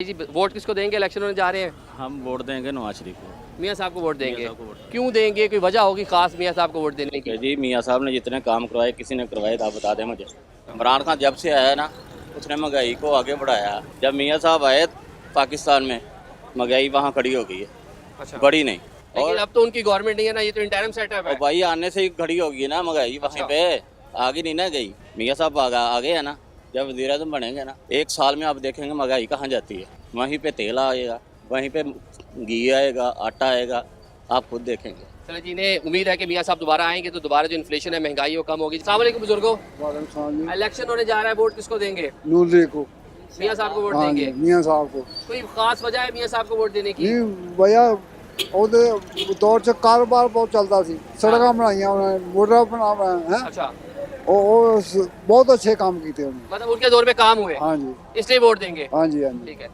जी vote किसको देंगे, election होने जा रहे हैं? हम वोट देंगे नवाज शरीफ को। मियाँ साहब को वोट देंगे। साहब को वोट क्यों देंगे, कोई वजह होगी खास मियाँ साहब को वोट देने की? जी मियाँ साहब ने जितने काम करवाए किसी ने करवाए तो आप बता दें मुझे। इमरान खान जब से आया ना उसने महंगाई को आगे बढ़ाया। जब मियाँ साहब आए पाकिस्तान में महंगाई वहाँ खड़ी हो गई है, अच्छा, बढ़ी नहीं। लेकिन अब तो उनकी गवर्नमेंट नहीं है ना, ये तो इंटरिम सेटअप और है। भाई आने से ही खड़ी हो गई ना महंगाई, वहीं अच्छा। पे आगे नहीं ना गई। मियाँ साहब आगे है ना, जब वज़ीर आज़म बनेंगे ना 1 साल में आप देखेंगे महंगाई कहाँ जाती है। वहीं पे तेल आएगा, वहीं पे घी आएगा, आटा आएगा, आप खुद देखेंगे। चलो जी, इन्हें उम्मीद है कि मियाँ साहब दोबारा आएंगे तो दोबारा जो इन्फ्लेशन है, महंगाई है, वो कम होगी। अस्सलाम वालेकुम बुजुर्गो, इलेक्शन होने जा रहा है, वोट किसको देंगे? नूर को। मियाँ साहब को वोट हाँ देंगे। जी, मियाँ साहब को। कोई खास वजह है मियाँ साहब को वोट देने की? नहीं भैया ਉਹਦੇ ਦੌਰ 'ਚ ਕਾਰੋਬਾਰ ਬਹੁਤ ਚੱਲਦਾ ਸੀ, ਸੜਕਾਂ ਬਣਾਈਆਂ ਉਹਨਾਂ ਨੇ, ਮੋਟਰਾਂ ਬਣਾਇਆ ਹੈ। अच्छा, ਉਹ ਬਹੁਤ ਅੱਛੇ ਕੰਮ ਕੀਤੇ ਉਹਨੇ। मतलब उनके दौर में काम हुए, हाँ जी, इसलिए वोट देंगे। हाँ जी, हाँ जी। ठीक है,